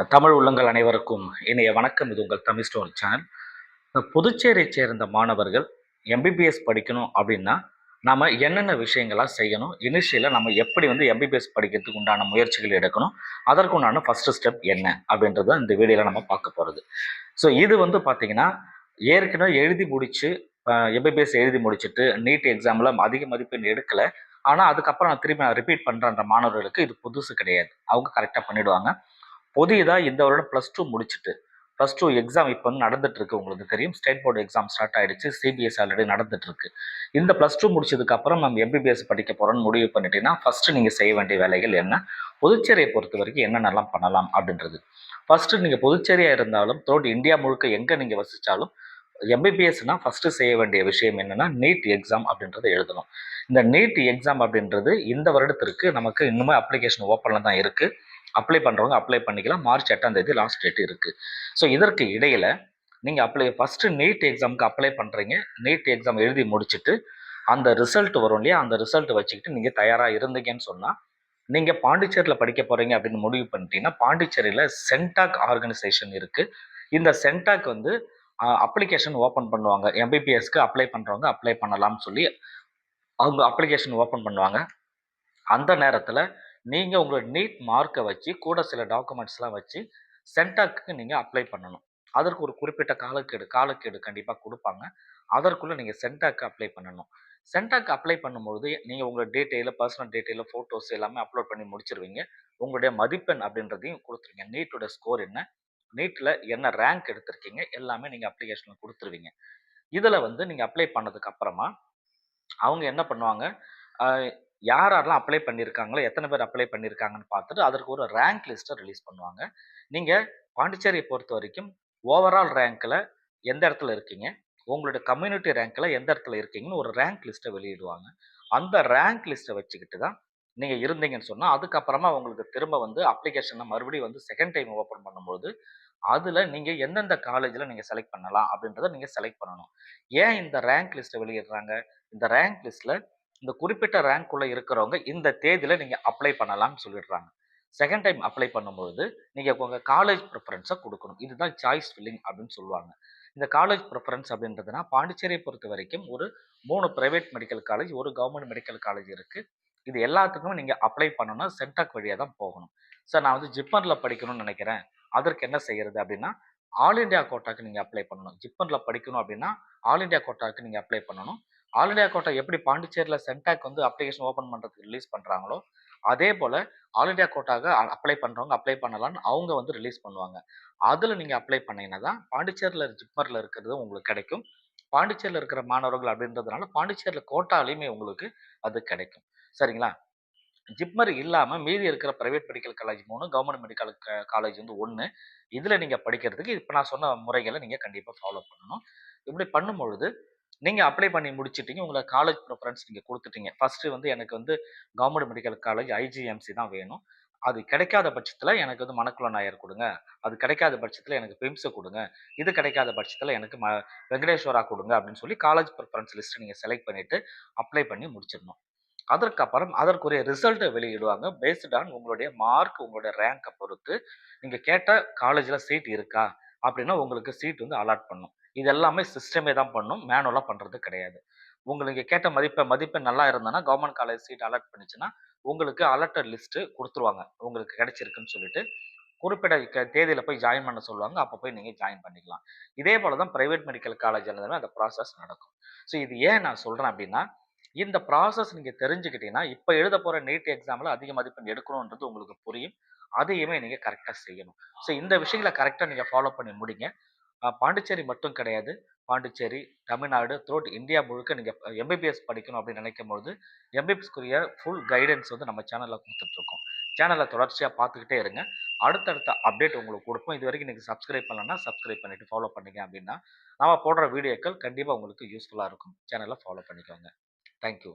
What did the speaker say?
தமிழ் உள்ளங்கள் அனைவருக்கும் இனிய வணக்கம். இது உங்கள் தமிழ் ஸ்டோன் சேனல். புதுச்சேரியை சேர்ந்த மாணவர்கள் எம்பிபிஎஸ் படிக்கணும் அப்படின்னா நாம் என்னென்ன விஷயங்களாக செய்யணும், இனிஷியலாக நம்ம எப்படி எம்பிபிஎஸ் படிக்கிறதுக்கு உண்டான முயற்சிகள் எடுக்கணும், அதற்கு உண்டான ஃபஸ்ட்டு ஸ்டெப் என்ன அப்படின்றத இந்த வீடியோவில் நம்ம பார்க்க போகிறது. ஸோ இது பார்த்தீங்கன்னா ஏற்கனவே எழுதி முடித்து எம்பிபிஎஸ் எழுதி முடிச்சுட்டு நீட் எக்ஸாமில் அதிக மதிப்பெண் எடுக்கலை, ஆனால் அதுக்கப்புறம் நான் திரும்பி ரிப்பீட் பண்ணுறன்ற மாணவர்களுக்கு இது புதுசு கிடையாது. அவங்க கரெக்டாக பண்ணிவிடுவாங்க. புதியதாக இந்த வருடம் +2 முடிச்சுட்டு +2 எக்ஸாம் இப்போ நடந்துட்டு இருக்கு. உங்களுக்கு தெரியும், ஸ்டேட் போர்டு எக்ஸாம் ஸ்டார்ட் ஆயிடுச்சு. சிபிஎஸ் ஆல்ரெடி நடந்துட்டு இருக்கு. இந்த +2 முடிச்சதுக்கு அப்புறம் நம்ம எம்பிபிஎஸ் படிக்க போறோம்னு முடிவு பண்ணிட்டீங்கன்னா ஃபர்ஸ்ட் நீங்க செய்ய வேண்டிய வேலைகள் என்ன, புதுச்சேரியை பொறுத்த வரைக்கும் என்னென்னலாம் பண்ணலாம் அப்படின்றது. ஃபர்ஸ்ட் நீங்க புதுச்சேரியா இருந்தாலும் த்ரோட் இந்தியா முழுக்க எங்க நீங்க வசிச்சாலும் எம்பிபிஎஸ்னா ஃபர்ஸ்ட் செய்ய வேண்டிய விஷயம் என்னன்னா நீட் எக்ஸாம் அப்படின்றத எழுதணும். இந்த நீட் எக்ஸாம் அப்படின்றது இந்த வருடத்திற்கு நமக்கு இன்னுமே அப்ளிகேஷன் ஓப்பனில் தான் இருக்கு. அப்ளை பண்ணுறவங்க அப்ளை பண்ணிக்கலாம். மார்ச் 8ஆம் தேதி லாஸ்ட் டேட் இருக்குது. ஸோ இதற்கு இடையில் நீங்கள் ஃபஸ்ட்டு நீட் எக்ஸாமுக்கு அப்ளை பண்ணுறீங்க. நீட் எக்ஸாம் எழுதி முடிச்சுட்டு அந்த ரிசல்ட் வரும் இல்லையா, அந்த ரிசல்ட் வச்சுக்கிட்டு நீங்கள் தயாராக இருந்தீங்கன்னு சொன்னால், நீங்கள் பாண்டிச்சேரியில் படிக்க போகிறீங்க அப்படின்னு முடிவு பண்ணிட்டீங்கன்னா, பாண்டிச்சேரியில் சென்டாக் ஆர்கனைசேஷன் இருக்குது. இந்த சென்டாக் அப்ளிகேஷன் ஓப்பன் பண்ணுவாங்க. எம்பிபிஎஸ்க்கு அப்ளை பண்ணுறவங்க அப்ளை பண்ணலாம்னு சொல்லி அவங்க அப்ளிகேஷன் ஓப்பன் பண்ணுவாங்க. அந்த நேரத்தில் நீங்கள் உங்களோட நீட் மார்க்கை வச்சு கூட சில டாக்குமெண்ட்ஸ்லாம் வச்சு சென்டாக்கு நீங்கள் அப்ளை பண்ணணும். அதற்கு ஒரு குறிப்பிட்ட காலக்கெடு கண்டிப்பாக கொடுப்பாங்க. அதற்குள்ளே நீங்கள் சென்டாக்கு அப்ளை பண்ணணும். சென்டாக்கு அப்ளை பண்ணும்பொழுது நீங்கள் உங்களோட பர்சனல் டீட்டெயிலு, ஃபோட்டோஸ் எல்லாமே அப்லோட் பண்ணி முடிச்சிருவீங்க. உங்களுடைய மதிப்பெண் அப்படின்றதையும் கொடுத்துருவீங்க. நீட்டோட ஸ்கோர் என்ன, நீட்டில் என்ன ரேங்க் எடுத்திருக்கீங்க, எல்லாமே நீங்கள் அப்ளிகேஷனில் கொடுத்துருவீங்க. இதில் நீங்கள் அப்ளை பண்ணதுக்கு அப்புறமா அவங்க என்ன பண்ணுவாங்க, யாரெல்லாம் அப்ளை பண்ணியிருக்காங்களோ, எத்தனை பேர் அப்ளை பண்ணியிருக்காங்கன்னு பார்த்துட்டு அதற்கு ஒரு ரேங்க் லிஸ்ட்டை ரிலீஸ் பண்ணுவாங்க. நீங்கள் பாண்டிச்சேரியை பொறுத்த வரைக்கும் ஓவரால் ரேங்க்கில் எந்த இடத்துல இருக்கீங்க, உங்களுடைய கம்யூனிட்டி ரேங்க்கில் எந்த இடத்துல இருக்கீங்கன்னு ஒரு ரேங்க் லிஸ்ட்டை வெளியிடுவாங்க. அந்த ரேங்க் லிஸ்ட்டை வச்சுக்கிட்டு தான் நீங்கள் இருந்தீங்கன்னு சொன்னால், அதுக்கப்புறமா உங்களுக்கு திரும்ப அப்ளிகேஷனை மறுபடியும் செகண்ட் டைம் ஓப்பன் பண்ணும்போது அதில் நீங்கள் எந்தெந்த காலேஜில் நீங்கள் செலக்ட் பண்ணலாம் அப்படின்றத நீங்கள் செலக்ட் பண்ணணும். ஏன் இந்த ரேங்க் லிஸ்ட்டை வெளியிடுறாங்க? இந்த ரேங்க் லிஸ்ட்டில் இந்த குறிப்பிட்ட ரேங்க்குள்ளே இருக்கிறவங்க இந்த தேதியில் நீங்கள் அப்ளை பண்ணலாம்னு சொல்லிடுறாங்க. செகண்ட் டைம் அப்ளை பண்ணும்பொழுது நீங்கள் உங்கள் காலேஜ் ப்ரிஃபரன்ஸை கொடுக்கணும். இதுதான் சாய்ஸ் ஃபில்லிங் அப்படின்னு சொல்லுவாங்க. இந்த காலேஜ் ப்ரிஃபரன்ஸ் அப்படின்றதுனா பாண்டிச்சேரியை பொறுத்த வரைக்கும் ஒரு 3 பிரைவேட் மெடிக்கல் காலேஜ், ஒரு கவர்மெண்ட் மெடிக்கல் காலேஜ் இருக்குது. இது எல்லாத்துக்குமே நீங்கள் அப்ளை பண்ணணும்னா சென்டாக் வழியாக தான் போகணும். சார் நான் ஜிப்மரில் படிக்கணும்னு நினைக்கிறேன், அதற்கு என்ன செய்கிறது அப்படின்னா, ஆல் இண்டியா கோட்டாக்கு நீங்கள் அப்ளை பண்ணணும். ஜிப்மரில் படிக்கணும் அப்படின்னா ஆல் இண்டியா கோட்டாக்கு நீங்கள் அப்ளை பண்ணணும். ஆல் இண்டியா கோட்டா எப்படி பாண்டிச்சேரியில் சென்டாக் அப்ளிகேஷன் ஓப்பன் பண்ணுறதுக்கு ரிலீஸ் பண்ணுறாங்களோ, அதே போல் ஆல் இண்டியா கோட்டாக அப்ளை பண்ணுறவங்க அப்ளை பண்ணலான்னு அவங்க ரிலீஸ் பண்ணுவாங்க. அதில் நீங்கள் அப்ளை பண்ணீங்கன்னா தான் பாண்டிச்சேரியில் ஜிப்மரில் இருக்கிறது உங்களுக்கு கிடைக்கும். பாண்டிச்சேரியில் இருக்கிற மாணவர்கள் அப்படின்றதுனால பாண்டிச்சேரியில் கோட்டாலையுமே உங்களுக்கு அது கிடைக்கும். சரிங்களா? ஜிப்மர் இல்லாமல் மீதி இருக்கிற private medical college 3, government medical college 1. இதில் நீங்கள் படிக்கிறதுக்கு இப்போ நான் சொன்ன முறைகளை நீங்கள் கண்டிப்பாக ஃபாலோ பண்ணணும். இப்படி பண்ணும்பொழுது நீங்கள் அப்ளை பண்ணி முடிச்சிட்டீங்க. உங்களை காலேஜ் ப்ரிஃபரன்ஸ் நீங்கள் கொடுத்துட்டீங்க. ஃபஸ்ட்டு எனக்கு கவர்மெண்ட் மெடிக்கல் காலேஜ் ஐஜிஎம்சி தான் வேணும். அது கிடைக்காத பட்சத்தில் எனக்கு மணக்குள நாயர் கொடுங்க. அது கிடைக்காத பட்சத்தில் எனக்கு பிம்ஸை கொடுங்க. இது கிடைக்காத பட்சத்தில் எனக்கு வெங்கடேஸ்வரா கொடுங்க அப்படின்னு சொல்லி காலேஜ் ப்ரிஃபரன்ஸ் லிஸ்ட்டை நீங்கள் செலக்ட் பண்ணிவிட்டு அப்ளை பண்ணி முடிச்சிடணும். அதற்கப்புறம் அதற்குரிய ரிசல்ட்டை வெளியிடுவாங்க. பேஸ்ட் ஆன் உங்களுடைய மார்க், உங்களுடைய ரேங்கை பொறுத்து நீங்கள் கேட்ட காலேஜில் சீட் இருக்கா அப்படின்னா உங்களுக்கு சீட் அலாட் பண்ணும். இது எல்லாமே சிஸ்டமே தான் பண்ணும், மேனுவலாக பண்ணுறது கிடையாது. உங்களுக்கு கேட்ட மதிப்பெண் நல்லா இருந்ததுன்னா கவர்மெண்ட் காலேஜ் சீட் அலாட் பண்ணிச்சுன்னா உங்களுக்கு அலர்ட்டட் லிஸ்ட்டு கொடுத்துருவாங்க. உங்களுக்கு கிடைச்சிருக்குன்னு சொல்லிட்டு குறிப்பிட்ட தேதியில் போய் ஜாயின் பண்ண சொல்லுவாங்க. அப்போ போய் நீங்கள் ஜாயின் பண்ணிக்கலாம். இதே போல் தான் ப்ரைவேட் மெடிக்கல் காலேஜ் அந்த ப்ராசஸ் நடக்கும். ஸோ இது ஏன் நான் சொல்கிறேன் அப்படின்னா, இந்த ப்ராசஸ் நீங்கள் தெரிஞ்சுக்கிட்டீங்கன்னா இப்போ எழுத போகிற நீட் எக்ஸாமில் அதிக மதிப்பெண் எடுக்கணுன்றது உங்களுக்கு புரியும். அதையுமே நீங்கள் கரெக்டாக செய்யணும். ஸோ இந்த விஷயங்களை கரெக்டாக நீங்கள் ஃபாலோ பண்ணி முடிங்க. பாண்டிச்சேரி மட்டும் கிடையாது, பாண்டிச்சேரி, தமிழ்நாடு, த்ரூஅவுட் இந்தியா முழுக்க நீங்கள் எம்பிபிஎஸ் படிக்கணும் அப்படின்னு நினைக்கும்போது எம்பிபிஎஸ்க்குரிய ஃபுல் கைடன்ஸ் நம்ம சேனலில் கொடுத்துட்ருக்கோம். சேனலை தொடர்ச்சியாக பார்த்துக்கிட்டே இருங்க. அடுத்தடுத்த அப்டேட் உங்களுக்கு கொடுப்போம். இது வரைக்கும் நீங்கள் சப்ஸ்கிரைப் பண்ணலன்னா சப்ஸ்கிரைப் பண்ணிவிட்டு ஃபாலோ பண்ணீங்க அப்படின்னா நம்ம போடுற வீடியோக்கள் கண்டிப்பாக உங்களுக்கு யூஸ்ஃபுல்லாக இருக்கும். சேனலை ஃபாலோ பண்ணிக்கோங்க. தேங்க்யூ.